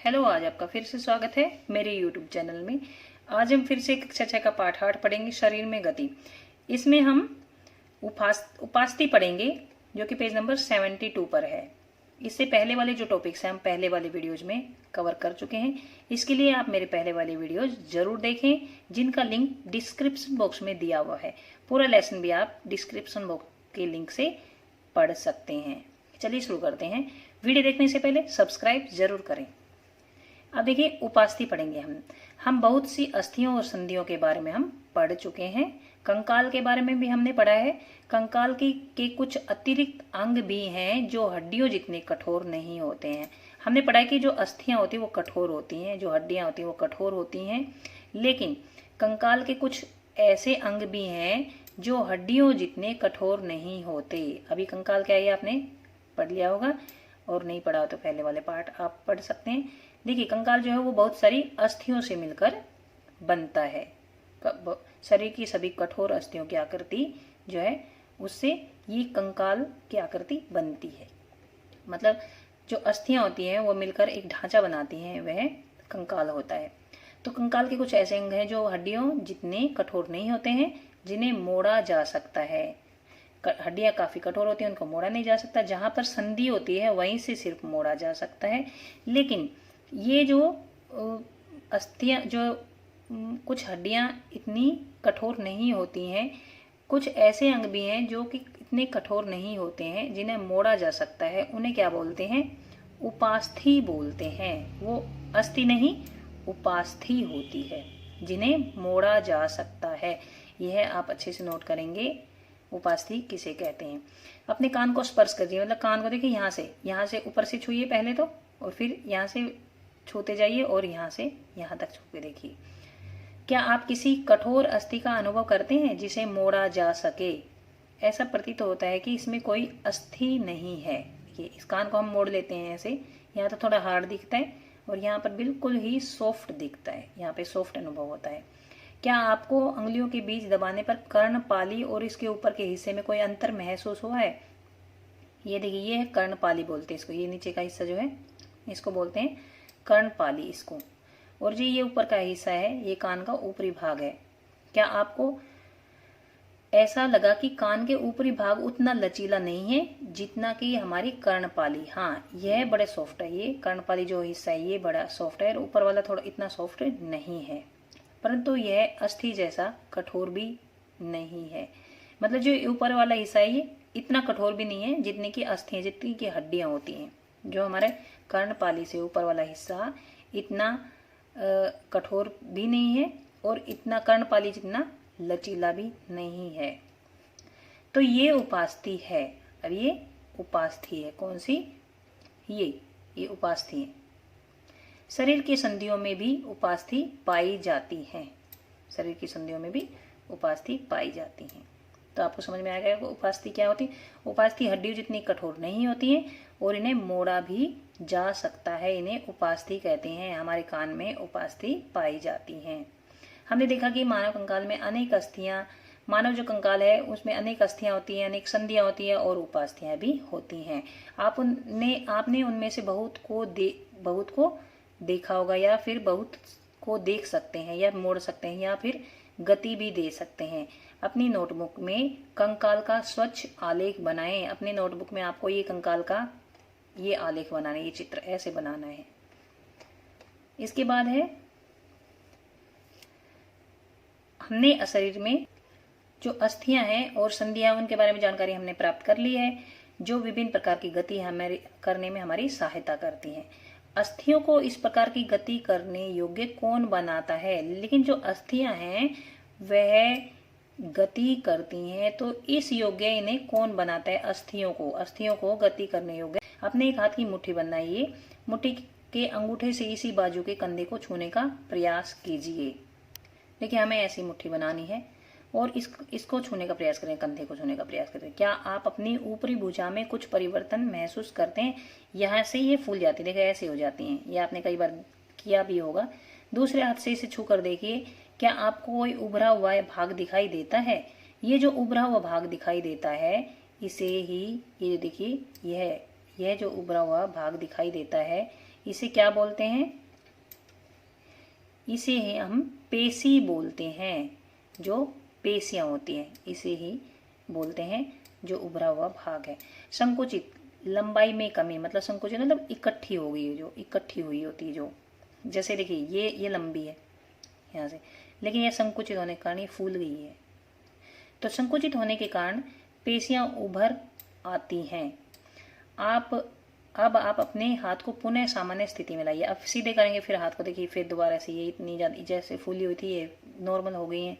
Hello, आज आपका फिर से स्वागत है मेरे YouTube चैनल में। आज हम फिर से कक्षा 6 का पाठ 8 पढ़ेंगे, शरीर में गति। इसमें हम उपास्थि पढ़ेंगे जो कि पेज नंबर 72 पर है। इससे पहले वाले जो टॉपिक्स हैं हम पहले वाले वीडियोज में कवर कर चुके हैं। इसके लिए आप मेरे पहले वाले वीडियोज जरूर देखें, जिनका लिंक डिस्क्रिप्शन बॉक्स में दिया हुआ है। पूरा लेसन भी आप डिस्क्रिप्शन बॉक्स के लिंक से पढ़ सकते हैं। चलिए शुरू करते हैं। वीडियो देखने से पहले सब्सक्राइब जरूर करें। अब देखिए, उपास्थि पढ़ेंगे हम बहुत सी अस्थियों और संधियों के बारे में हम पढ़ चुके हैं। कंकाल के बारे में भी हमने पढ़ा है। कंकाल के कुछ अतिरिक्त अंग भी हैं जो हड्डियों जितने कठोर नहीं होते हैं। हमने पढ़ा है कि जो अस्थियां होती हैं वो कठोर होती हैं, जो हड्डियां होती हैं वो कठोर होती हैं, लेकिन कंकाल के कुछ ऐसे अंग भी हैं जो हड्डियों जितने कठोर नहीं होते। अभी कंकाल क्या है आपने पढ़ लिया होगा, और नहीं पढ़ा तो पहले वाले पार्ट आप पढ़ सकते हैं। देखिए, कंकाल जो है वो बहुत सारी अस्थियों से मिलकर बनता है। शरीर की सभी कठोर अस्थियों की आकृति जो है उससे ये कंकाल की आकृति बनती है। मतलब जो अस्थियां होती हैं वो मिलकर एक ढांचा बनाती हैं, वह कंकाल होता है। तो कंकाल के कुछ ऐसे अंग हैं जो हड्डियों जितने कठोर नहीं होते हैं, जिन्हें मोड़ा जा सकता है। हड्डियां काफी कठोर होती हैं, उनको मोड़ा नहीं जा सकता। जहां पर संधि होती है वहीं से सिर्फ मोड़ा जा सकता है। लेकिन ये जो अस्थियां, जो कुछ हड्डियां इतनी कठोर नहीं होती हैं, कुछ ऐसे अंग भी हैं जो कि इतने कठोर नहीं होते हैं जिन्हें मोड़ा जा सकता है, उन्हें क्या बोलते हैं? उपास्थि बोलते हैं। वो अस्थि नहीं, उपास्थि होती है जिन्हें मोड़ा जा सकता है। यह आप अच्छे से नोट करेंगे, उपास्थि किसे कहते हैं। अपने कान को स्पर्श करिए, मतलब कान को देखिए, यहाँ से ऊपर से छूइए पहले तो, और फिर यहाँ से छूते जाइए और यहाँ से यहाँ तक छू के देखिए। क्या आप किसी कठोर अस्थि का अनुभव करते हैं जिसे मोड़ा जा सके? ऐसा प्रतीत होता है कि इसमें कोई अस्थि नहीं है। ये इस कान को हम मोड़ लेते हैं ऐसे, यहाँ तो थोड़ा हार्ड दिखता है और यहाँ पर बिल्कुल ही सॉफ्ट दिखता है, यहाँ पे सॉफ्ट अनुभव होता है। क्या आपको अंगुलियों के बीच दबाने पर कर्णपाली और इसके ऊपर के हिस्से में कोई अंतर महसूस हुआ है? ये देखिए, ये है कर्णपाली बोलते हैं इसको। ये नीचे का हिस्सा जो है इसको बोलते हैं कर्णपाली इसको। और जो ये ऊपर का हिस्सा है ये कान का ऊपरी भाग है। क्या आपको ऐसा लगा कि कान के ऊपरी भाग उतना लचीला नहीं है जितना कि हमारी कर्णपाली? हाँ, यह बड़े सॉफ्ट है। ये कर्णपाली जो हिस्सा है ये बड़ा सॉफ्ट है, और ऊपर वाला थोड़ा इतना सॉफ्ट नहीं है। परंतु यह अस्थि जैसा कठोर भी नहीं है। मतलब जो ऊपर वाला हिस्सा है ये इतना कठोर भी नहीं है जितनी की अस्थियां, जितनी की हड्डियां होती हैं। जो हमारे कर्णपाली से ऊपर वाला हिस्सा इतना कठोर भी नहीं है और इतना कर्णपाली जितना लचीला भी नहीं है। तो ये उपास्थि है। अब ये उपास्थि है। कौन सी? ये उपास्थि है। शरीर की संधियों में भी उपास्थि पाई जाती है। शरीर की संधियों में भी उपास्थि पाई जाती हैं। तो आपको समझ में आ गया उपास्थि क्या होती है। उपास्थि हड्डियों जितनी कठोर नहीं होती है और इन्हें मोड़ा भी जा सकता है। इन्हें उपास्थि कहते हैं। हमारे कान में उपास्थि पाई जाती हैं। हमने देखा कि मानव कंकाल में अनेक अस्थियां, मानव जो कंकाल है उसमें अनेक अस्थियां होती हैं, अनेक संधियां होती हैं और उपास्थियां भी होती हैं। आपने उनमें से बहुत को देखा होगा, या फिर बहुत को देख सकते हैं, या मोड़ सकते हैं, या फिर गति भी दे सकते हैं। अपनी नोटबुक में कंकाल का स्वच्छ आलेख बनाएं। अपनी नोटबुक में आपको ये कंकाल का ये आलेख बनाना है, ये चित्र ऐसे बनाना है। इसके बाद है, हमने शरीर में जो अस्थियां हैं और संधियां उनके बारे में जानकारी हमने प्राप्त कर ली है, जो विभिन्न प्रकार की गति हमें करने में हमारी सहायता करती हैं। अस्थियों को इस प्रकार की गति करने योग्य कौन बनाता है? लेकिन जो अस्थियां हैं वह गति करती हैं, तो इस योग्य इन्हें कौन बनाता है? अस्थियों को गति करने योग्य। अपने एक हाथ की मुट्ठी बनाइए, मुट्ठी के अंगूठे से इसी बाजू के कंधे को छूने का प्रयास कीजिए। देखिए, हमें ऐसी मुट्ठी बनानी है और इसको छूने का प्रयास करें, कंधे को छूने का प्रयास करें। क्या आप अपनी ऊपरी भुजा में कुछ परिवर्तन महसूस करते हैं? यहाँ से ये फूल जाती है, देखिए ऐसे हो जाती हैं। ये आपने कई बार किया भी होगा। दूसरे हाथ से इसे छू कर देखिए, क्या आपको कोई उभरा हुआ भाग दिखाई देता है? ये जो उभरा हुआ भाग दिखाई देता है इसे ही, ये देखिए, यह जो उभरा हुआ भाग दिखाई देता है इसे क्या बोलते हैं? इसे हम पेशी बोलते हैं। जो पेशियां होती हैं इसे ही बोलते हैं, जो उभरा हुआ भाग है। संकुचित, लंबाई में कमी, मतलब संकुचित मतलब इकट्ठी हो गई, जो इकट्ठी हुई होती है, जो जैसे देखिए ये लंबी है यहाँ से, लेकिन यह संकुचित होने के कारण ये फूल गई है। तो संकुचित होने के कारण पेशियां उभर आती हैं। अब आप अपने हाथ को पुनः सामान्य स्थिति में लाइए। अब सीधे करेंगे फिर हाथ को, देखिए फिर दोबारा से ये इतनी ज़्यादा जैसे फूली हुई थी ये नॉर्मल हो गई है,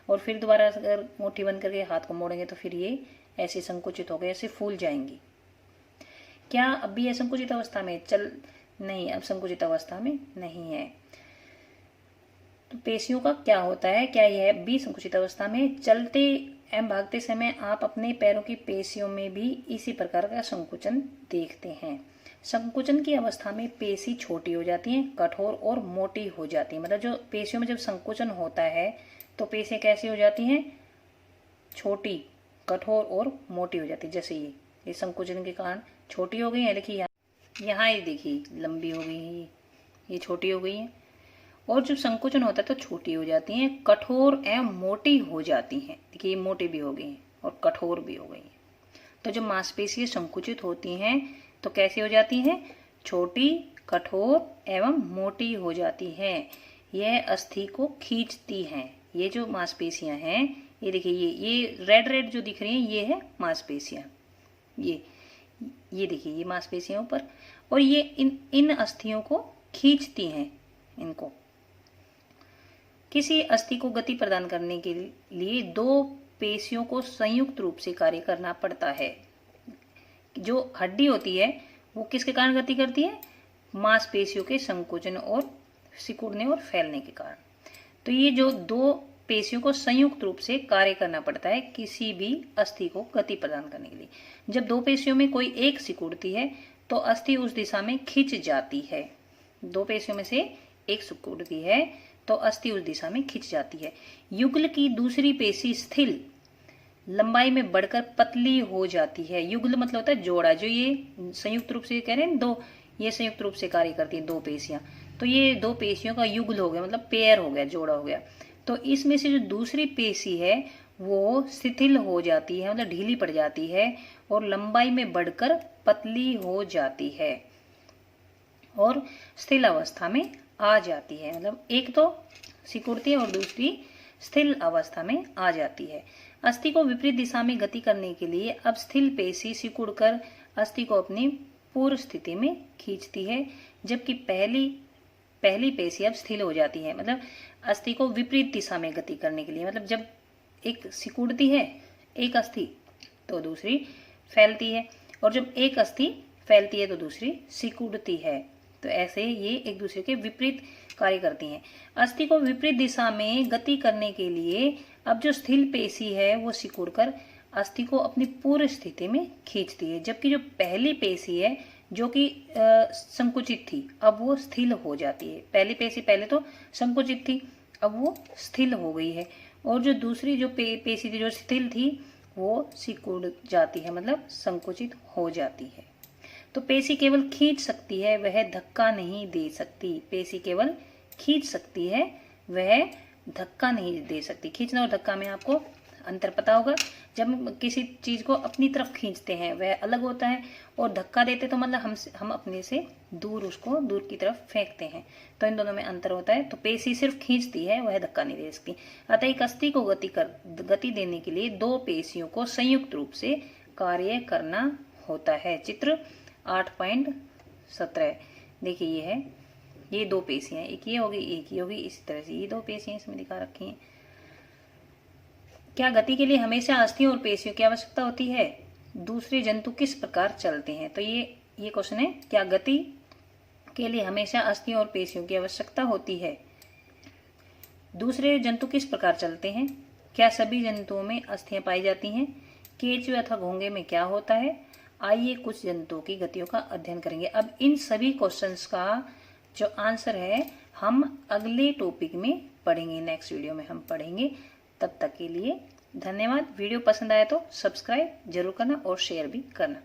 और फिर दोबारा अगर मुट्ठी बंद करके हाथ को मोड़ेंगे तो फिर ये ऐसे संकुचित हो गए, ऐसे फूल जाएंगी। क्या अब भी है संकुचित अवस्था में? नहीं, अब संकुचित अवस्था में नहीं है। तो पेशियों का क्या होता है? क्या यह भी संकुचित अवस्था में? चलते एवं भागते समय आप अपने पैरों की पेशियों में भी इसी प्रकार का संकुचन देखते हैं। संकुचन की अवस्था में पेशी छोटी हो जाती है, कठोर और मोटी हो जाती है। मतलब जो पेशियों में जब संकुचन होता है तो पेशियां कैसी हो जाती हैं? छोटी, कठोर और मोटी हो जाती है। जैसे ये संकुचन के कारण छोटी हो गई है, देखिए यहाँ ये देखिए लंबी हो गई है, ये छोटी हो गई है। और जब संकुचन होता है तो छोटी हो जाती हैं, कठोर एवं मोटी हो जाती हैं। देखिए ये मोटी भी हो गई हैं और कठोर भी हो गई हैं। तो जब मांसपेशियां संकुचित होती हैं तो कैसी हो जाती हैं? छोटी, कठोर एवं मोटी हो जाती हैं। यह अस्थि को खींचती हैं। ये जो मांसपेशियां हैं, ये देखिए ये रेड रेड जो दिख रही हैं, ये है मांसपेशियां। ये देखिए ये मांसपेशियां ऊपर, और ये इन अस्थियों को खींचती हैं। इनको किसी अस्थि को गति प्रदान करने के लिए दो पेशियों को संयुक्त रूप से कार्य करना पड़ता है। जो हड्डी होती है वो किसके कारण गति करती है? मांसपेशियों के संकोचन और सिकुड़ने और फैलने के कारण। तो ये जो दो पेशियों को संयुक्त रूप से कार्य करना पड़ता है किसी भी अस्थि को गति प्रदान करने के लिए। जब दो पेशियों में कोई एक सिकुड़ती है तो अस्थि उस दिशा में खिंच जाती है। दो पेशियों में से एक सिकुड़ती है तो अस्थि उस दिशा में खिंच जाती है। युगल की दूसरी पेशी स्थिल लंबाई में बढ़कर पतली हो जाती है। युगल मतलब होता है जोड़ा। जो ये संयुक्त रूप से कह रहे हैं दो, ये संयुक्त रूप से कार्य करती है दो पेशियां, तो ये दो पेशियों का युगल हो गया, मतलब पेयर हो गया, जोड़ा हो गया। तो इसमें से जो दूसरी पेशी है वो शिथिल हो जाती है, मतलब ढीली पड़ जाती है और लंबाई में बढ़कर पतली हो जाती है और स्थिर अवस्था में आ जाती है। मतलब एक तो सिकुड़ती है और दूसरी स्थिर अवस्था में आ जाती है। अस्थि को विपरीत दिशा में गति करने के लिए अब स्थिर पेशी सिकुड़कर अस्थि को अपनी पूर्व स्थिति में खींचती है, जबकि पहली पेशी अब स्थिर हो जाती है। मतलब अस्थि को विपरीत दिशा में गति करने के लिए, मतलब जब एक सिकुड़ती है एक अस्थि तो दूसरी फैलती है, और जब एक अस्थि फैलती है तो दूसरी सिकुड़ती है। तो ऐसे ये एक दूसरे के विपरीत कार्य करती हैं। अस्थि को विपरीत दिशा में गति करने के लिए अब जो स्थिर पेशी है वो सिकुड़कर अस्थि को अपनी पूर्व स्थिति में खींचती है, जबकि जो पहली पेशी है जो कि संकुचित थी अब वो स्थिर हो जाती है। पहली पेशी पहले तो संकुचित थी, अब वो स्थिर हो गई है, और जो दूसरी जो पेशी थी जो स्थिर थी वो सिकुड़ जाती है, मतलब संकुचित हो जाती है। तो पेशी केवल खींच सकती है, वह धक्का नहीं दे सकती। पेशी केवल खींच सकती है, वह धक्का नहीं दे सकती। खींचना और धक्का में आपको अंतर पता होगा। जब हम किसी चीज को अपनी तरफ खींचते हैं वह अलग होता है, और धक्का देते तो मतलब हम अपने से दूर उसको दूर की तरफ फेंकते हैं, तो इन दोनों में अंतर होता है। तो पेशी सिर्फ खींचती है, वह धक्का नहीं दे सकती। अतः एक अस्थि को गति देने के लिए दो पेशियों को संयुक्त रूप से कार्य करना होता है। चित्र 8.17 देखिए ये है, ये दो पेशियां, एक ये होगी एक ये होगी, इसी तरह से ये दो पेशियां इसमें दिखा रखी हैं। क्या गति के लिए हमेशा अस्थियों और पेशियों की आवश्यकता होती है? दूसरे जंतु किस प्रकार चलते हैं? तो ये क्वेश्चन है, क्या गति के लिए हमेशा अस्थियों और पेशियों की आवश्यकता होती है? दूसरे जंतु किस प्रकार चलते हैं? क्या सभी जंतुओं में अस्थियां पाई जाती हैं? केंचुए अथवा घोंगे में क्या होता है? आइए कुछ जंतुओं की गतियों का अध्ययन करेंगे। अब इन सभी क्वेश्चंस का जो आंसर है हम अगले टॉपिक में पढ़ेंगे, नेक्स्ट वीडियो में हम पढ़ेंगे। तब तक के लिए धन्यवाद। वीडियो पसंद आया तो सब्सक्राइब जरूर करना और शेयर भी करना।